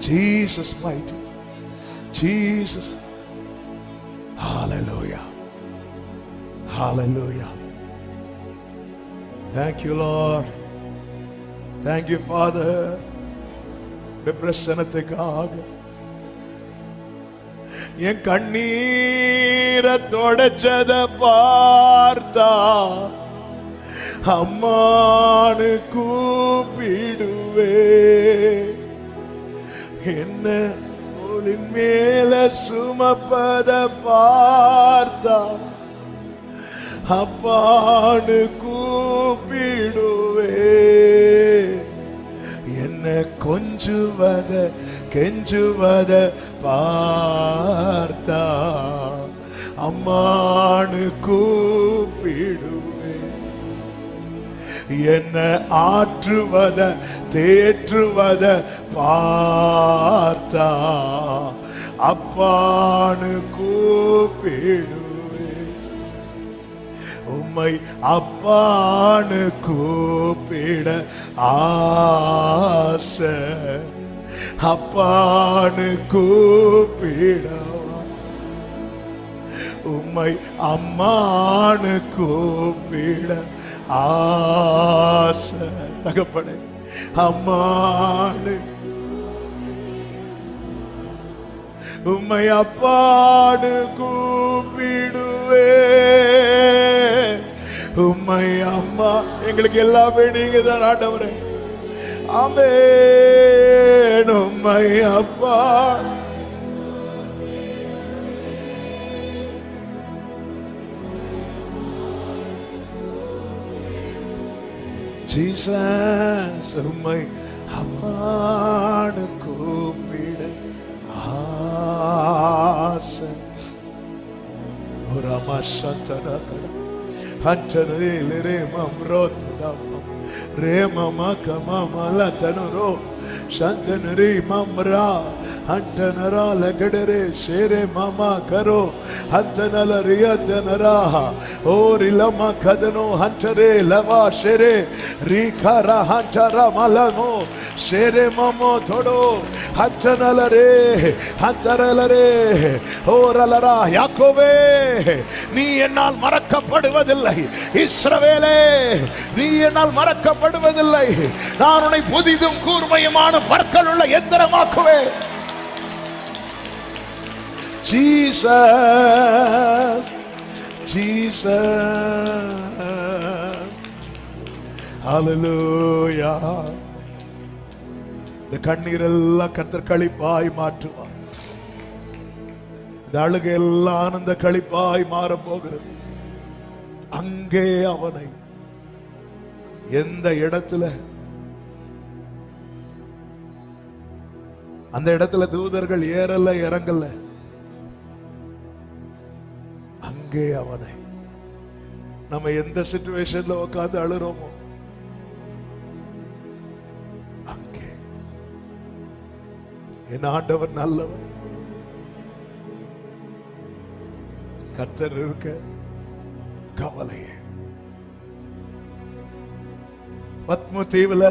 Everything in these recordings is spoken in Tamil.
Jesus mighty, Jesus. Hallelujah, hallelujah. Thank you Lord, thank you Father. பிரசன்னத்துக்காக என் கண்ணீரை தொடச்சத பார்த்தா அம்மானு கூப்பிடுவே. என்ன தோளின் மேல சுமப்பத பார்த்தா அப்பானு கூப்பிடுவே. என்ன கொஞ்சுவத கெஞ்சுவத பார்த்தா அம்மானு கூப்பிடுவே. என்ன ஆற்றுவத தேற்றுவத பார்த்தா அப்பானு கூப்பிடுவே. உம்மை அப்பானு கூப்பிட ஆசை, அப்பானு கூப்பிடவா. உம்மை அம்மானு கூப்பிட ஆசை. தகப்பனே அம்மானு, உம்மை அப்பானு கூப்பிடுவே. உம்மை அம்மா, எங்களுக்கு எல்லாமே நீங்க தான் ஆண்டவரே. ஆமென். உம்மை அப்பா, ஜீசஸ். உம்மை அப்பானு கூப்பிட ஆசை. ஒரு அம்மா சந்தன கடை ஹண்டனே ரே மம்ரோத் தம் ரே மமா கமா மல தனரோ சந்தனரி மம்ரா ஹண்டனரா லகடரே ஷேரே மாமா கரோ ஹந்தனல ரியதனரா ஓரிலமா கதனோ ஹண்டரே லவா ஷேரே ரீகரா ஹண்டரா மலமோ ஷேரே மமோ தோடோ ஹண்டனல ரே ஹந்தரல ரே ஓரலரா. யாக்கோபே, நீ என்னால் மறக்கப்படுவதில்லை. இஸ்ரவேலே, நீ என்னால் மறக்கப்படுவதில்லை. நான் உன்னை புதிதும் கூர்மையுமான பற்கள் உள்ள எந்திரமாக்குவே. Jesus, Jesus, hallelujah. இந்த கண்ணீரெல்லாம் கர்த்தர் களிப்பாய் மாற்றுவார். இந்த அழுகை எல்லாம் ஆனந்த களிப்பாய் மாற போகிறது. அங்கே அவனை எந்த இடத்துல, அந்த இடத்துல தூதர்கள் ஏறல இறங்கல, அங்கே அவனை, நம்ம எந்த சிச்சுவேஷன்ல உட்கார்ந்து அழுறோமோ அங்கே என் ஆண்டவர் நல்லவர். கர்த்தர் இருக்க கவலையே. பத்ம தீவுல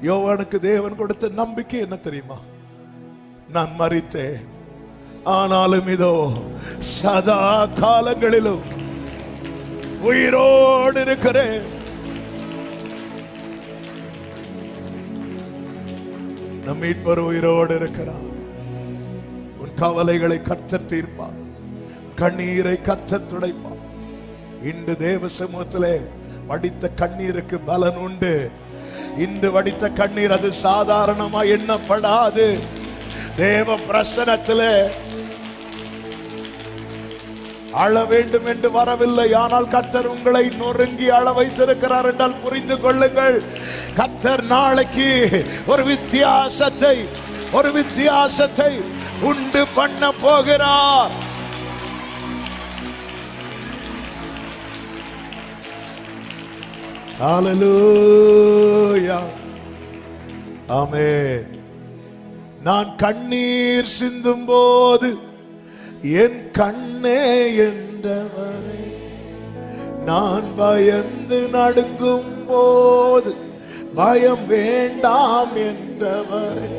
யோவானுக்கு தேவன் கொடுத்த நம்பிக்கை என்ன தெரியுமா? நான் மரித்தேன், ஆனாலும் இதோ சதா காலங்களிலும் உயிரோடு இருக்கிறேன். நம் மீட்பர் உயிரோடு இருக்கிறார். உன் கவலைகளை கர்த்தர் தீர்ப்பார், கண்ணீரை கர்த்தர் துடைப்பார். இன்று தேவ சமூகத்திலே வடித்த கண்ணீருக்கு பலன் உண்டு. இன்று வடித்த கண்ணீர் அது சாதாரணமா எண்ணப்படாது. தேவ பிரசன்னத்திலே அழ வேண்டும் என்று வரவில்லை. ஆனால் கர்த்தர் உங்களை நொறுங்கி அழ வைத்திருக்கிறார் என்றால் புரிந்து கொள்ளுங்கள். கர்த்தர் நாளைக்கு ஒரு வித்தியாசத்தை உண்டு பண்ண போகிறார். ஹல்லேலூயா, ஆமென். நான் கண்ணீர் சிந்தும் போது என் கண்ணே என்றவரே, நான் பயந்து நடுங்கும் போது பயம் வேண்டாம் என்றவரே,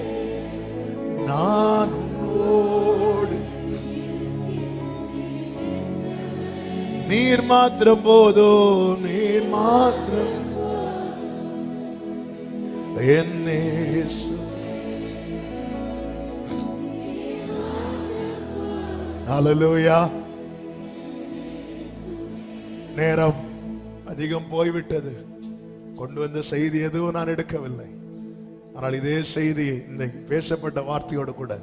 நீர் மாத்திரம் போதும், நீர் மாத்திரம் என் இயேசு. ஹல்லேலூயா. நேரம் அதிகம் போய்விட்டது. கொண்டு வந்த செய்தி எதுவும் நான் எடுக்கவில்லை. ஆனால் இதே செய்தி இந்த பேசப்பட்ட வார்த்தையோடு கூட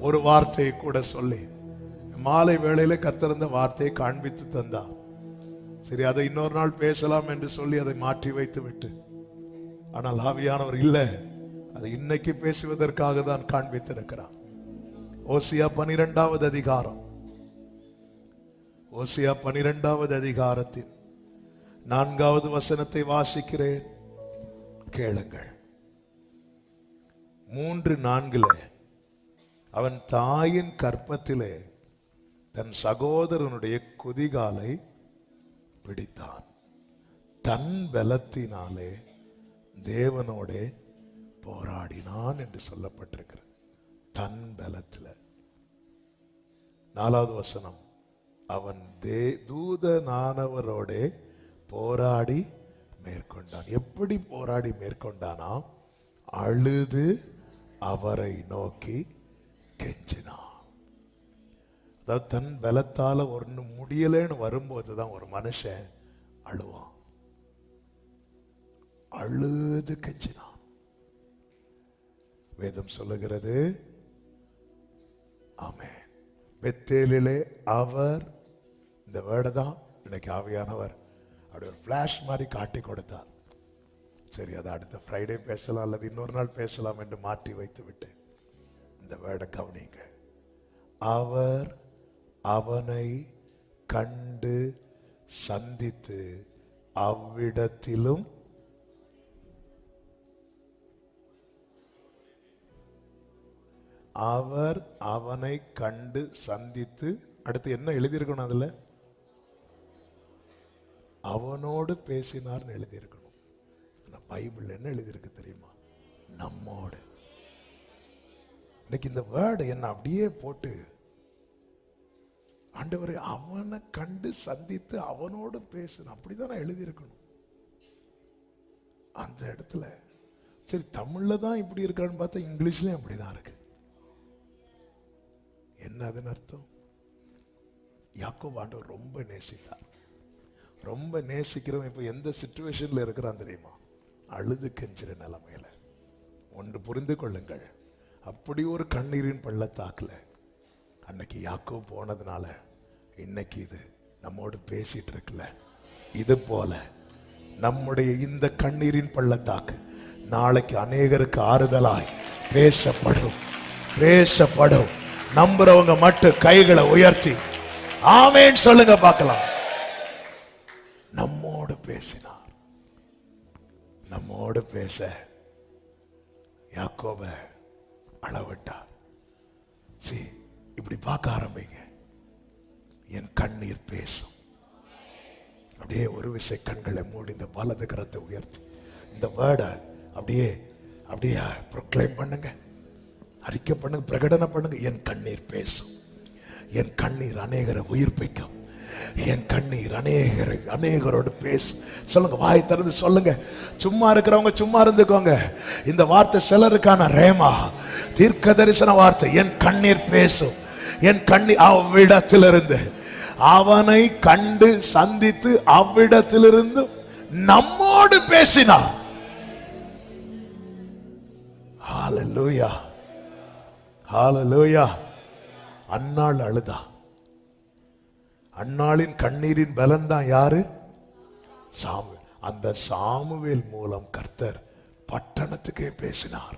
ஒரு வார்த்தையை கூட சொல்லி மாலை வேளையில கர்த்தர் வார்த்தையை காண்பித்து தந்தா. சரி, அதை இன்னொரு நாள் பேசலாம் என்று சொல்லி அதை மாற்றி வைத்து விட்டு, ஆனால் ஆவியானவர் இல்லை, அதை இன்னைக்கு பேசுவதற்காக தான் காண்பித்திருக்கிறார். ஓசியா 12வது அதிகாரம், ஓசியா 12வது அதிகாரத்தின் 4வது வசனத்தை வாசிக்கிறேன், கேளுங்கள். 3:4 அவன் தாயின் கற்பத்திலே தன் சகோதரனுடைய குதிகாலை பிடித்தான், தன் பலத்தினாலே தேவனோட போராடினான் என்று சொல்லப்பட்டிருக்கிறது. தன் பலத்தில். 4வது வசனம், அவன் தூதனானவரோட போராடி மேற்கொண்டான். எப்படி போராடி மேற்கொண்டானா? அழுது அவரை நோக்கி கெஞ்சினான். அதாவது தன் பலத்தால ஒன்று முடியலன்னு வரும்போதுதான் ஒரு மனுஷன் அழுவான். அழுது கெஞ்சினான். வேதம் சொல்லுகிறது. ஆமென். பெத்தேலிலே அவர், இந்த வேர்டை தான் இன்னைக்கு ஆவியானவர் அப்படி ஒரு ஃபிளாஷ் மாதிரி காட்டி கொடுத்தார். சரி, அதை அடுத்த ஃப்ரைடே பேசலாம் அல்லது இன்னொரு நாள் பேசலாம் என்று மாற்றி வைத்து விட்டேன். இந்த வேர்டை கவனிங்க. அவர் அவனை கண்டு சந்தித்து அவ்விடத்திலும் அவர் அவனை கண்டு சந்தித்து, அடுத்து என்ன எழுதியிருக்கணும்? அதுல அவனோடு பேசினார்னு எழுதியிருக்கணும். பைபிள் என்ன எழுதியிருக்கு தெரியுமா? நம்மோடு. இன்னைக்கு இந்த வேர்டு என்ன அப்படியே போட்டு, ஆண்டவரே அவனை கண்டு சந்தித்து அவனோடு பேசணும், அப்படிதான் எழுதியிருக்கணும் அந்த இடத்துல. சரி, தமிழ்ல தான் இப்படி இருக்கான்னு பார்த்தா இங்கிலீஷ்லயும் அப்படிதான் இருக்கு. என்ன அதுன்னு அர்த்தம்? யாக்கோபு ஆண்டவர் ரொம்ப நேசித்தார். ரொம்ப நேசிக்கிறவன் இப்ப எந்த சிச்சுவேஷன்ல இருக்கிறான் தெரியுமா? அழுது கெஞ்சிற நிலைமையில. ஒன்று புரிந்து கொள்ளுங்கள், அப்படி ஒரு கண்ணீரின் பள்ளத்தாக்குல அன்னைக்கு யாக்கோபு போனதுனால இன்னைக்கு இது நம்மோடு பேசிட்டு இருக்குல்ல. இது போல நம்முடைய இந்த கண்ணீரின் பள்ளத்தாக்கு நாளைக்கு அநேகருக்கு ஆறுதலாய் பேசப்படும். பேசப்படும். நம்புறவங்க மட்டும் கைகளை உயர்த்தி ஆமென் சொல்லுங்க பார்க்கலாம். நம்மோடு பேசினார். நம்மோடு பேச யாக்கோப அளவிட்டார். இப்படி பார்க்க ஆரம்பிங்க. என் கண்ணீர் பேசும். அப்படியே ஒரு விசை கண்களை மூடி இந்த வலது கரத்தை உயர்த்தி இந்த வேர்டை அப்படியே அப்படியே ப்ரொக்ளைம் பண்ணுங்க, அறிக்கை பண்ணுங்க, பிரகடனம் பண்ணுங்க. என் கண்ணீர் பேசும். என் கண்ணீர் அநேகரை உயிர்ப்பிக்கும். என் கண்ணீர் அநேகரோடு பேசும். சொல்லுங்க, வாய் திறந்து சொல்லுங்க. சும்மா இருக்கிறவங்க சும்மா இருந்துக்கோங்க. இந்த வார்த்தை சிலருக்கான ரேமா, தீர்க்க தரிசன வார்த்தை. என் கண்ணீர் பேசும். என் கண்ணீர் அவ்விடத்திலிருந்து, அவனை கண்டு சந்தித்து அவ்விடத்திலிருந்து நம்மோடு பேசினார். ஹல்லேலூயா, ஹல்லேலூயா. அன்னாள் அழுதா. அன்னாளின் கண்ணீரின் பலன் தான் யாரு? சாமுவேல். அந்த சாமுவேல் மூலம் கர்த்தர் பட்டணத்துக்கே பேசினார்.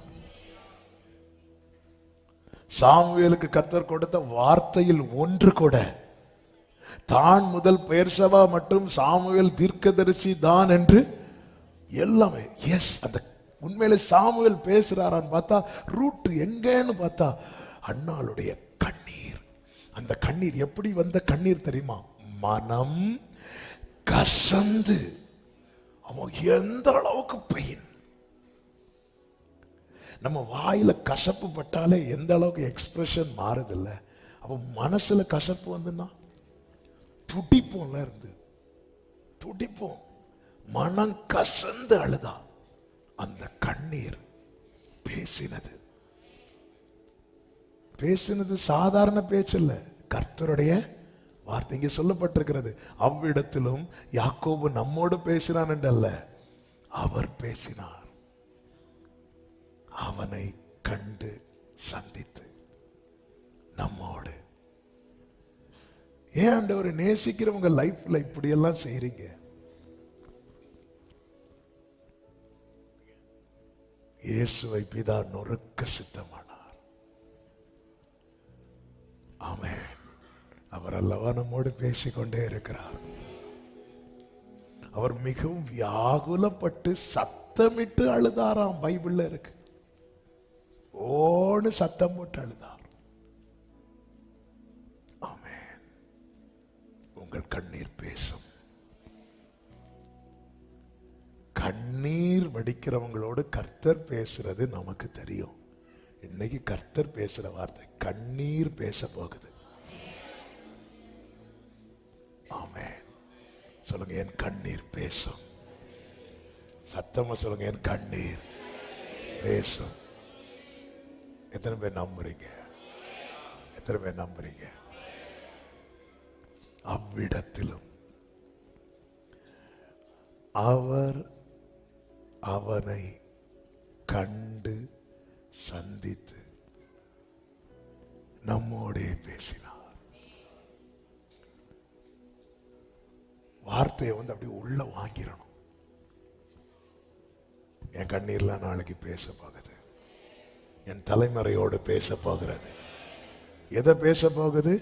சாமுவேலுக்கு கர்த்தர் கொடுத்த வார்த்தையில் ஒன்று கூட, தான் முதல் பெயர்சபா மற்றும் சாமுவேல் தீர்க்கதரிசி தான் என்று எல்லாமே. எஸ், அந்த உண்மையில சாமுவேல் பேசுறாரான்னு பார்த்தா ரூட் எங்கன்னு பார்த்தா அன்னாளுடைய கண்ணீர். அந்த கண்ணீர் எப்படி வந்த கண்ணீர் தெரியுமா? மனம் கசந்து. அவன் எந்த அளவுக்கு பெயின். நம்ம வாயில கசப்பு பட்டாலே எந்த அளவுக்கு எக்ஸ்பிரஷன் மாறுதில்ல. அப்ப மனசுல கசப்பு வந்துன்னா துடிப்போம்ல இருந்து துடிப்போம், மனம் கசந்து அழுதா. அந்த கண்ணீர் பேசினது. பேசினது சாதாரண பேச்சு இல்ல, கர்த்தருடைய வார்த்தை. இங்கே சொல்லப்பட்டிருக்கிறது, அவ்விடத்திலும் யாக்கோபு நம்மோடு பேசினான் என்றல்ல, அவர் பேசினார். அவனை கண்டு சந்தித்து நம்மோடு. ஏன் ஆண்டவரை நேசிக்கிறவங்க லைஃப்ல இப்படி எல்லாம் செய்றீங்க? இயேசுவை பிதா நொறுக்க சித்தமானார். ஆமென். அவர் அல்லவா நம்மோடு பேசிக்கொண்டே இருக்கிறார். அவர் மிகவும் வியாகுலப்பட்டு சத்தமிட்டு அழுதாராம். பைபிள்ல இருக்கு, ஓன்னு சத்தம் போட்டு அழுதார். ஆமென். உங்கள் கண்ணீர் பேசும். கண்ணீர் வடிக்கிறவங்களோடு கர்த்தர் பேசுறது நமக்கு தெரியும். இன்னைக்கு கர்த்தர் பேசுற வார்த்தை கண்ணீர் பேச போகுது. ஆமென். சொல்லுங்க, என் கண்ணீர் பேசும். சத்தமா சொல்லுங்க, என் கண்ணீர் பேசும். எத்தனை பேர் நம்புறீங்க? எத்தனை பேர் நம்புறீங்க? அவ்விடத்திலும் அவர் அவனை கண்டு சந்தித்து நம்மோடே பேசினார். வார்த்தையை அப்படி உள்ள வாங்கிடணும். என் கண்ணீர்லாம் நாளைக்கு பேச போகுது. என் தலைமுறையோடு பேச போகிறது. எதை பேச போகுது?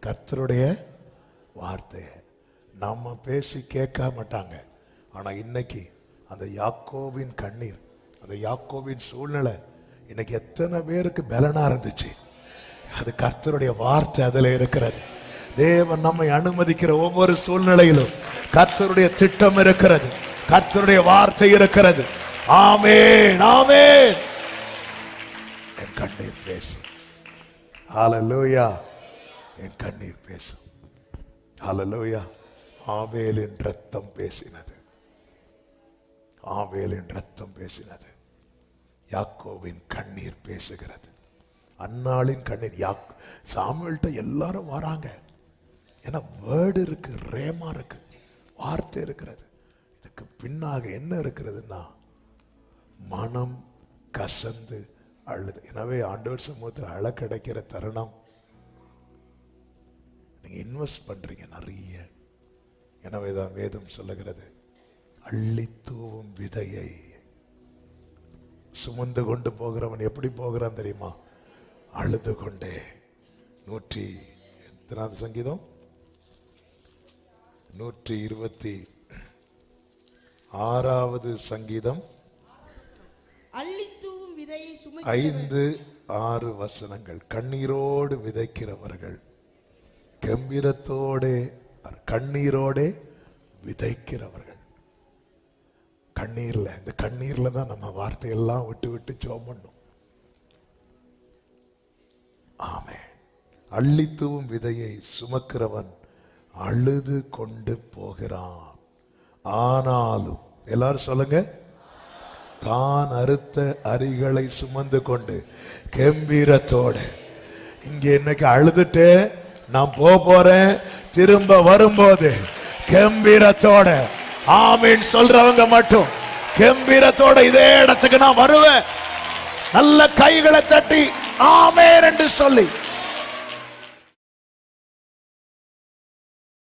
கர்த்தருடைய வார்த்தையை. நம்ம பேசி கேட்க மாட்டாங்க. ஆனா இன்னைக்கு அந்த யாக்கோபின் கண்ணீர், அந்த யாக்கோபின் சூழ்நிலை இன்னைக்கு எத்தனை பேருக்கு பலனா இருந்துச்சு? அது கர்த்தருடைய வார்த்தை அதுல இருக்கிறது. தேவன் நம்மை அனுமதிக்கிற ஒவ்வொரு சூழ்நிலையிலும் கர்த்தருடைய திட்டம் இருக்கிறது, கர்த்தருடைய வார்த்தை இருக்கிறது. ஆமென், ஆமென். என் கண்ணீர் பேசும். ஹல்லேலூயா. என் கண்ணீர் பேசும். ஹல்லேலூயா. ஆபேலின் ரத்தம் பேசினது. ஆபேலின் ரத்தம் பேசினது. யாக்கோபின் கண்ணீர் பேசுகிறது. அன்னாளின் கண்ணீர். சாமுவேல்ட்ட எல்லாரும் வராங்க. ஏன்னா வேர்டு இருக்கு, ரேமா இருக்கு, வார்த்தை இருக்கிறது. இதுக்கு பின்னாக என்ன இருக்கிறதுன்னா மனம் கசந்து அழுது. எனவே ஆண்டவர் சமூகத்தில் அழ கிடைக்கிற தருணம் நீங்க இன்வெஸ்ட் பண்றீங்க நிறைய. எனவேதான் வேதம் சொல்லுகிறது, அள்ளி தூவும் விதையை சுமந்து கொண்டு போகிறவன் எப்படி போகிறான் தெரியுமா? அழுது கொண்டே. 100 சங்கீதம் 126 சங்கீதம் 5-6 வசனங்கள். கண்ணீரோடு விதைக்கிறவர்கள் கம்பீரத்தோடு, கண்ணீரோடு விதைக்கிறவர்கள். கண்ணீர்ல, இந்த கண்ணீர்ல தான் நம்ம வார்த்தையெல்லாம் விட்டு விட்டு ஜெபம் பண்ணணும். ஆமென். அள்ளித்தூவும் விதையை சுமக்கிறவன் அழுது கொண்டு போகிறான். ஆனாலும் எல்லாரும் சொல்லுங்க, தான் அறுத்த அரிகளை சுமந்து கொண்டு கம்பீரத்தோடு. இங்க இன்னைக்கு அழுதுட்டு நான் போறேன், திரும்ப வரும்போது கம்பீரத்தோட ஆமீன் சொல்றவங்க மட்டும் கம்பீரத்தோட இதே இடத்துக்கு நான் வருவேன். நல்ல கைகளை தட்டி ஆமேன் என்று சொல்லி